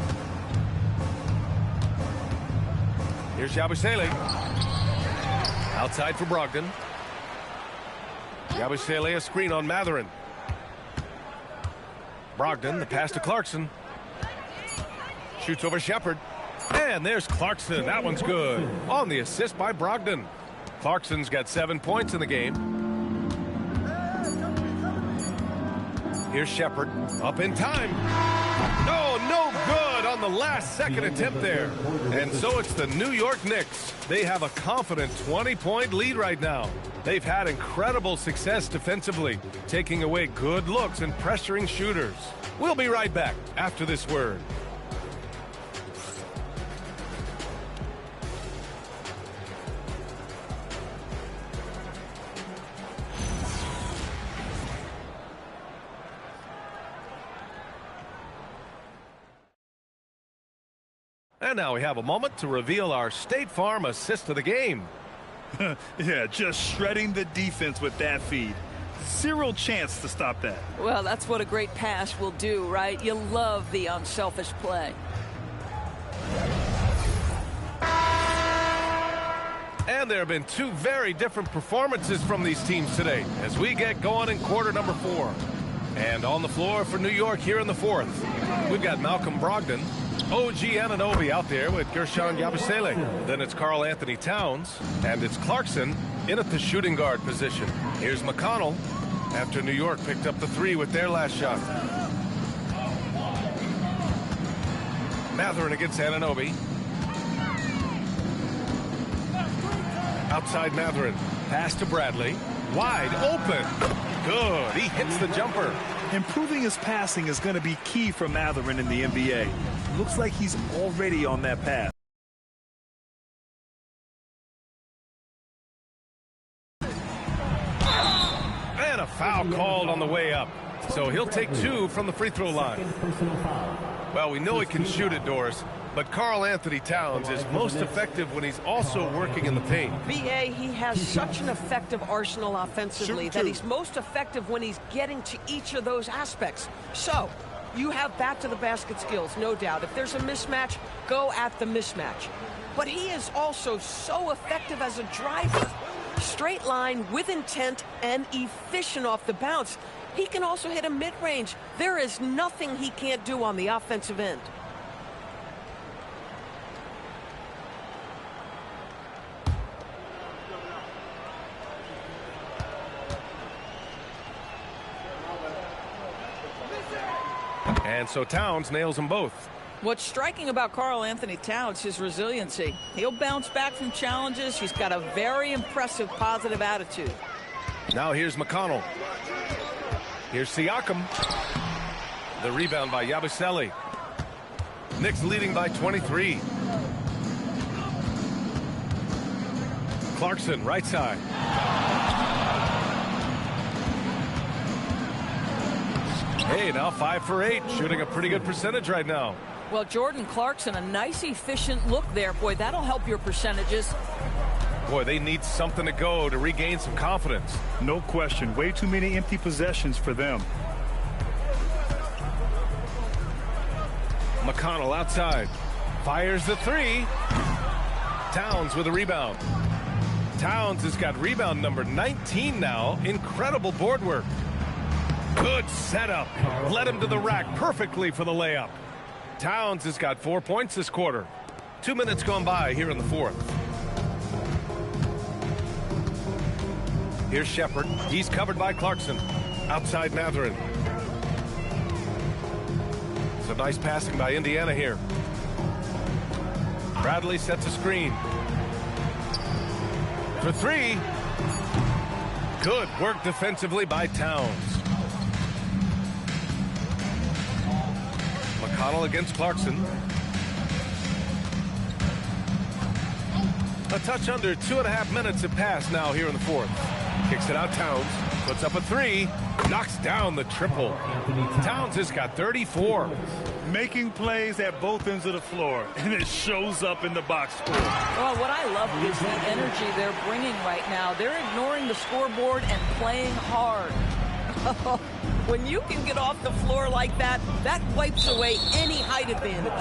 Here's Yabusele. Outside for Brogdon. Yabusele a screen on Matherin. Brogdon, the pass to Clarkson. Shoots over Shepard. And there's Clarkson. That one's good. On the assist by Brogdon. Clarkson's got 7 points in the game. Here's Shepard. Up in time. No good on the last second attempt there. And so it's the New York Knicks. They have a confident 20-point lead right now. They've had incredible success defensively, taking away good looks and pressuring shooters. We'll be right back after this word. And now we have a moment to reveal our State Farm assist of the game. Yeah, just shredding the defense with that feed. Zero chance to stop that. Well, that's what a great pass will do, right? You love the unselfish play. And there have been two very different performances from these teams today as we get going in quarter number 4. And on the floor for New York here in the fourth, we've got Malcolm Brogdon, OG Anunoby out there with Gershon Yabusele. Then it's Karl Anthony Towns, and it's Clarkson in at the shooting guard position. Here's McConnell after New York picked up the three with their last shot. Matherin against Anunoby. Outside Matherin. Pass to Bradley. Wide open. Good. He hits the jumper. Improving his passing is going to be key for Matherin in the NBA. Looks like he's already on that path. And a foul called on the way up. So he'll take 2 from the free throw line. Well, we know he can shoot it, Doris, but Karl Anthony Towns is most effective when he's also working in the paint. B.A., he has such an effective arsenal offensively that he's most effective when he's getting to each of those aspects. So, you have back-to-the-basket skills, no doubt. If there's a mismatch, go at the mismatch. But he is also so effective as a driver. Straight line, with intent, and efficient off the bounce. He can also hit a mid-range. There is nothing he can't do on the offensive end. And so Towns nails them both. What's striking about Karl Anthony Towns is his resiliency. He'll bounce back from challenges. He's got a very impressive positive attitude. Now here's McConnell. Here's Siakam. The rebound by Yabusele. Knicks leading by 23. Clarkson, right side. Hey, now 5 for 8, shooting a pretty good percentage right now. Well, Jordan Clarkson, a nice, efficient look there. Boy, that'll help your percentages. Boy, they need something to go to regain some confidence. No question. Way too many empty possessions for them. McConnell outside. Fires the three. Towns with a rebound. Towns has got rebound number 19 now. Incredible board work. Good setup. Led him to the rack perfectly for the layup. Towns has got 4 points this quarter. 2 minutes gone by here in the fourth. Here's Shepard. He's covered by Clarkson. Outside Matherin. Some nice passing by Indiana here. Bradley sets a screen. For three. Good work defensively by Towns. McConnell against Clarkson. A touch under 2.5 minutes have passed now here in the fourth. Kicks it out Towns. Puts up a three. Knocks down the triple. Towns has got 34. Making plays at both ends of the floor, and it shows up in the box score. Well, what I love is the energy they're bringing right now. They're ignoring the scoreboard and playing hard. When you can get off the floor like that, that wipes away any height advantage.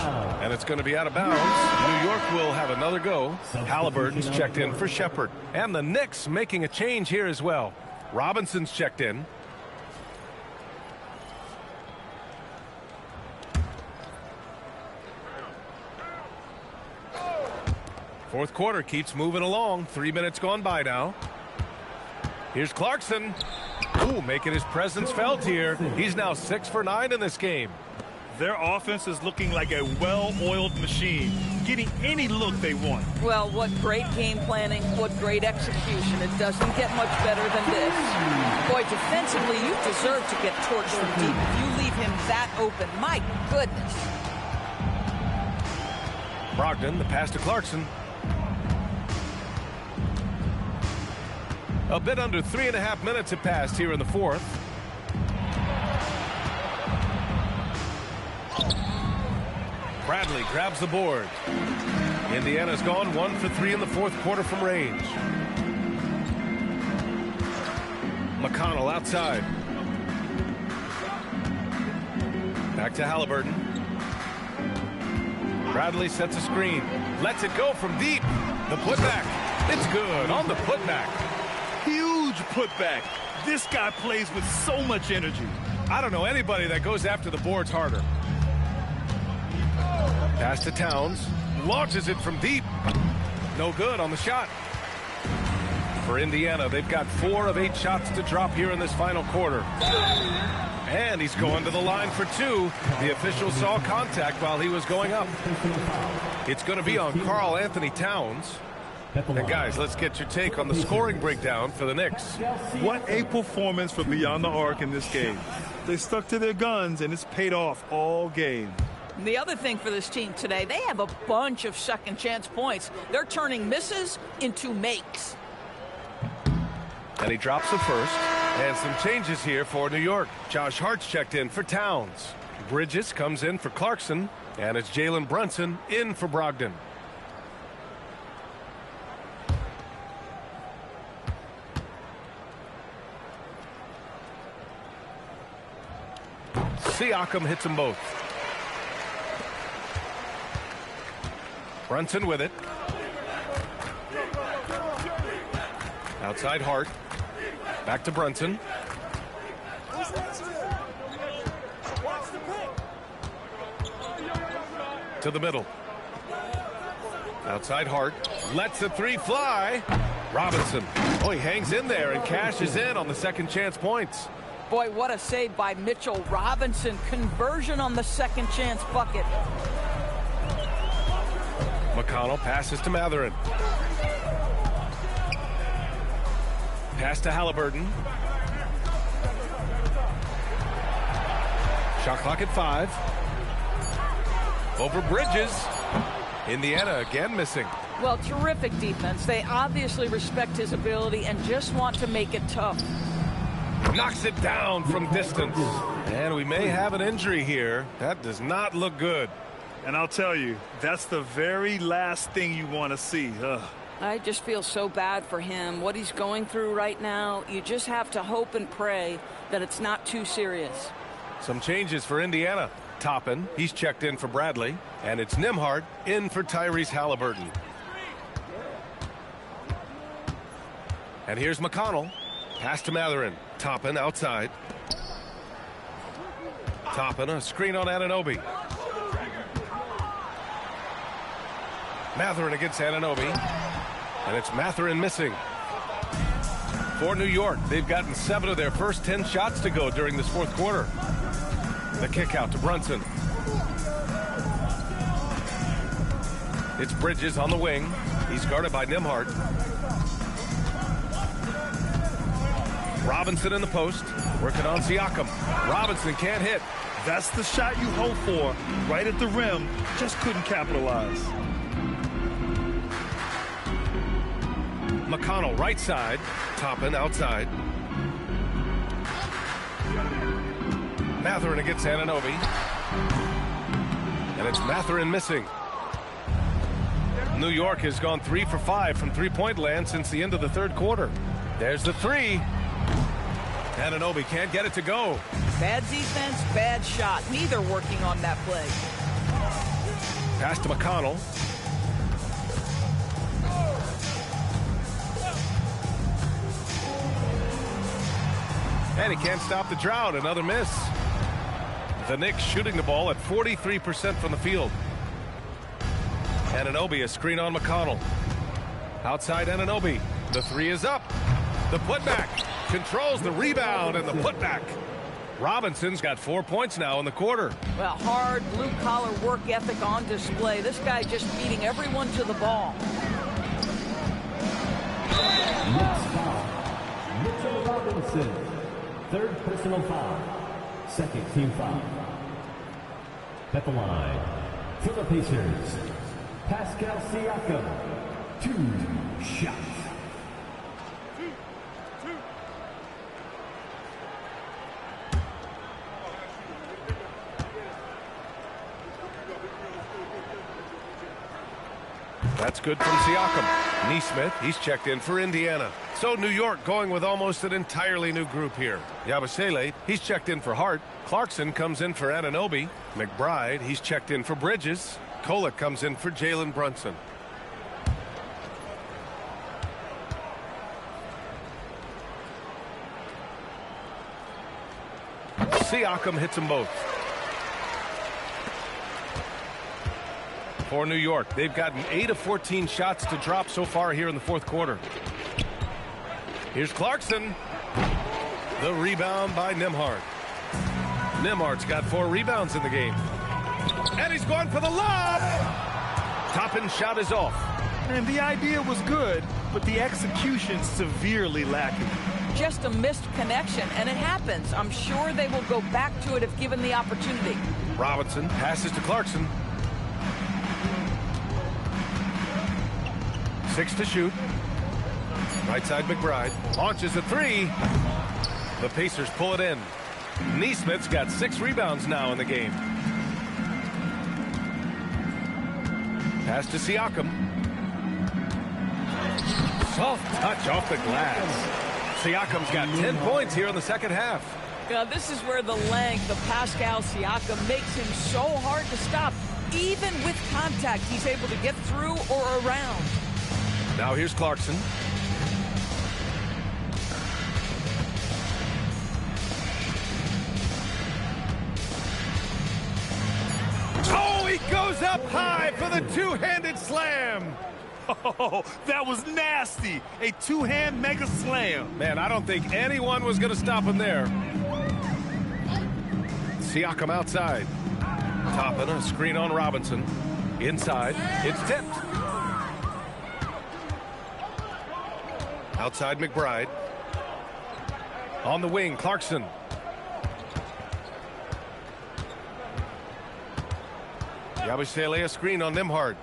And it's going to be out of bounds. New York will have another go. Halliburton's checked in for Shepard. And the Knicks making a change here as well. Robinson's checked in. Fourth quarter keeps moving along. 3 minutes gone by now. Here's Clarkson. Ooh, making his presence felt here. He's now 6 for 9 in this game. Their offense is looking like a well-oiled machine, getting any look they want. Well, what great game planning, what great execution. It doesn't get much better than this. Boy, defensively, you deserve to get torched from deep. If you leave him that open, my goodness. Brogdon, the pass to Clarkson. A bit under 3.5 minutes have passed here in the fourth. Bradley grabs the board. Indiana's gone 1 for 3 in the fourth quarter from range. McConnell outside. Back to Halliburton. Bradley sets a screen. Lets it go from deep. The putback. It's good on the putback. Huge putback. This guy plays with so much energy. I don't know anybody that goes after the boards harder. Pass to Towns. Launches it from deep. No good on the shot. For Indiana, they've got 4 of 8 shots to drop here in this final quarter. And he's going to the line for 2. The official saw contact while he was going up. It's going to be on Karl Anthony Towns. And guys, let's get your take on the scoring breakdown for the Knicks. What a performance for Beyond the Arc in this game. They stuck to their guns, and it's paid off all game. The other thing for this team today, they have a bunch of second chance points. They're turning misses into makes. And he drops the first. And some changes here for New York. Josh Hart's checked in for Towns. Bridges comes in for Clarkson. And it's Jalen Brunson in for Brogdon. Siakam hits them both. Brunson with it. Outside Hart. Back to Brunson. To the middle. Outside Hart. Lets the three fly. Robinson. Oh, he hangs in there and cashes in on the second chance points. Boy, what a save by Mitchell Robinson. Conversion on the second chance bucket. McConnell passes to Matherin. Pass to Halliburton. Shot clock at 5. Over Bridges. Indiana again missing. Well, terrific defense. They obviously respect his ability and just want to make it tough. Knocks it down from distance. And we may have an injury here. That does not look good. And I'll tell you, that's the very last thing you want to see. I just feel so bad for him. What he's going through right now, you just have to hope and pray that it's not too serious. Some changes for Indiana. Toppin, he's checked in for Bradley. And it's Nembhard in for Tyrese Halliburton. And here's McConnell. Pass to Matherin. Toppin outside. Toppin, a screen on Anunoby. Matherin against Anunoby. And it's Matherin missing. For New York, they've gotten 7 of their first 10 shots to go during this fourth quarter. The kick out to Brunson. It's Bridges on the wing. He's guarded by Nembhard. Robinson in the post, working on Siakam. Robinson can't hit. That's the shot you hope for, right at the rim. Just couldn't capitalize. McConnell right side, Toppin outside. Matherin against Anunoby. And it's Matherin missing. New York has gone 3 for 5 from three-point land since the end of the third quarter. There's the three. Anunoby can't get it to go. Bad defense, bad shot. Neither working on that play. Pass to McConnell. And he can't stop the drought. Another miss. The Knicks shooting the ball at 43% from the field. Anunoby, a screen on McConnell. Outside Anunoby. The three is up. The putback. Controls the rebound and the putback. Robinson's got 4 points now in the quarter. Well, hard blue-collar work ethic on display. This guy just beating everyone to the ball. Next foul. Mitchell Robinson. Third personal foul. Second team foul. At the line. For the Pacers, Pascal Siakam. 2 shots. That's good from Siakam. Nesmith, he's checked in for Indiana. So New York going with almost an entirely new group here. Yabusele, he's checked in for Hart. Clarkson comes in for Anunoby. McBride, he's checked in for Bridges. Kolek comes in for Jalen Brunson. Siakam hits them both. For New York, they've gotten 8 of 14 shots to drop so far here in the fourth quarter. Here's Clarkson. The rebound by Nembhard. Nembhard's got 4 rebounds in the game. And he's going for the lob. Toppin shot is off. And the idea was good, but the execution severely lacking. Just a missed connection, and it happens. I'm sure they will go back to it if given the opportunity. Robinson passes to Clarkson. 6 to shoot. Right side McBride. Launches a 3. The Pacers pull it in. Nesmith's got 6 rebounds now in the game. Pass to Siakam. Soft touch off the glass. Siakam's got 10 points here in the second half. This is where the length of Pascal Siakam makes him so hard to stop. Even with contact, he's able to get through or around. Now here's Clarkson. Oh, he goes up high for the two-handed slam. Oh, that was nasty. A two-hand mega slam. Man, I don't think anyone was going to stop him there. Siakam outside. Toppin, a screen on Robinson. Inside, it's tipped. Outside McBride. On the wing, Clarkson. Yabusele, a screen on Nembhard.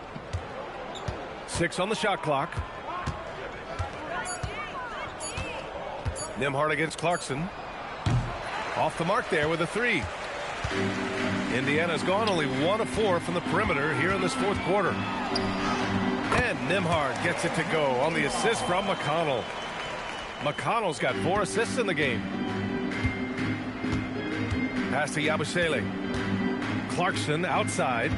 6 on the shot clock. Nembhard against Clarkson. Off the mark there with a 3. Indiana's gone only 1 of 4 from the perimeter here in this fourth quarter. And Nembhard gets it to go on the assist from McConnell. McConnell's got 4 assists in the game. Pass to Yabusele. Clarkson outside.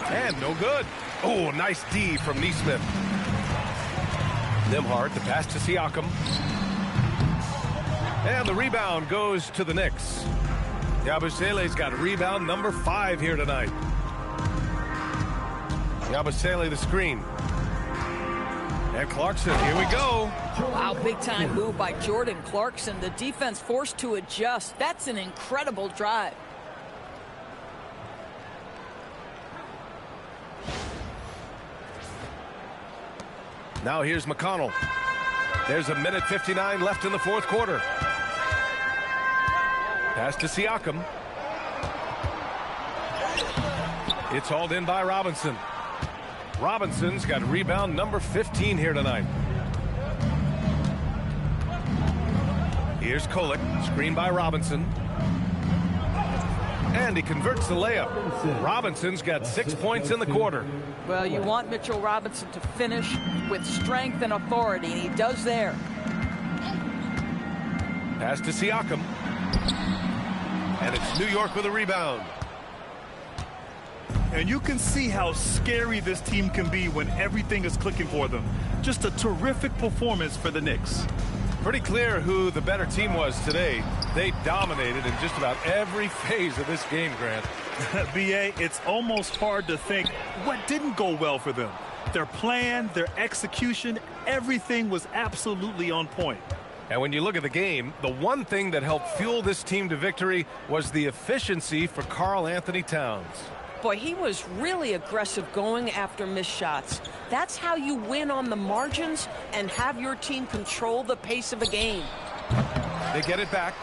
And no good. Oh, nice D from Nesmith. Nembhard, the pass to Siakam. And the rebound goes to the Knicks. Yabusele's got rebound number 5 here tonight. Yabusele the screen. And Clarkson, here we go. Wow, big-time move by Jordan Clarkson. The defense forced to adjust. That's an incredible drive. Now here's McConnell. There's a minute 59 left in the fourth quarter. Pass to Siakam. It's hauled in by Robinson. Robinson's got rebound number 15 here tonight. Here's Kolek, screened by Robinson. And he converts the layup. Robinson's got 6 points in the quarter. Well, you want Mitchell Robinson to finish with strength and authority, and he does there. Pass to Siakam. And it's New York with a rebound. And you can see how scary this team can be when everything is clicking for them. Just a terrific performance for the Knicks. Pretty clear who the better team was today. They dominated in just about every phase of this game, Grant. B.A., it's almost hard to think what didn't go well for them. Their plan, their execution, everything was absolutely on point. And when you look at the game, the one thing that helped fuel this team to victory was the efficiency for Karl Anthony Towns. Boy, he was really aggressive going after missed shots. That's how you win on the margins and have your team control the pace of a game. They get it back.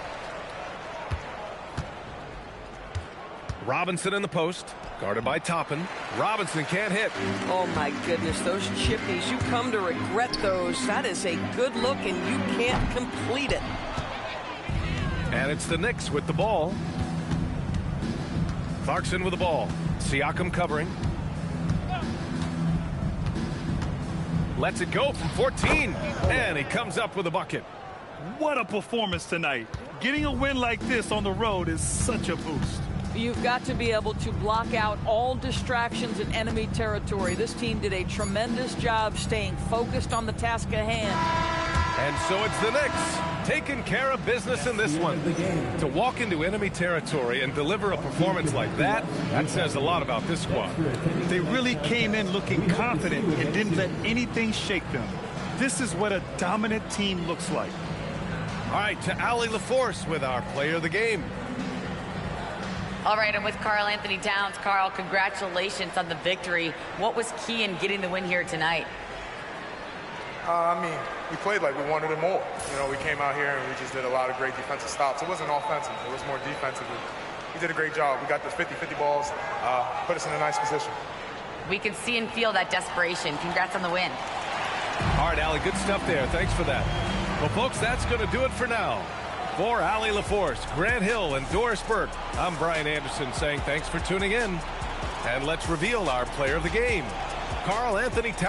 Robinson in the post, guarded by Toppin. Robinson can't hit. Oh, my goodness, those chippies, you come to regret those. That is a good look, and you can't complete it. And it's the Knicks with the ball. Clarkson with the ball. Siakam covering. Lets it go from 14. And he comes up with a bucket. What a performance tonight. Getting a win like this on the road is such a boost. You've got to be able to block out all distractions in enemy territory. This team did a tremendous job staying focused on the task at hand. And so it's the Knicks taking care of business in this one. To walk into enemy territory and deliver a performance like that, that says a lot about this squad. They really came in looking confident and didn't let anything shake them. This is what a dominant team looks like. All right, to Allie LaForce with our player of the game. All right, I'm with Karl Anthony Towns. Karl, congratulations on the victory. What was key in getting the win here tonight? I mean, we played like we wanted it more. You know, we came out here and we just did a lot of great defensive stops. It wasn't offensive. It was more defensive. We did a great job. We got the 50-50 balls, put us in a nice position. We can see and feel that desperation. Congrats on the win. All right, Allie, good stuff there. Thanks for that. Well, folks, that's going to do it for now. For Allie LaForce, Grant Hill, and Doris Burke, I'm Brian Anderson saying thanks for tuning in. And let's reveal our player of the game, Karl Anthony Towns.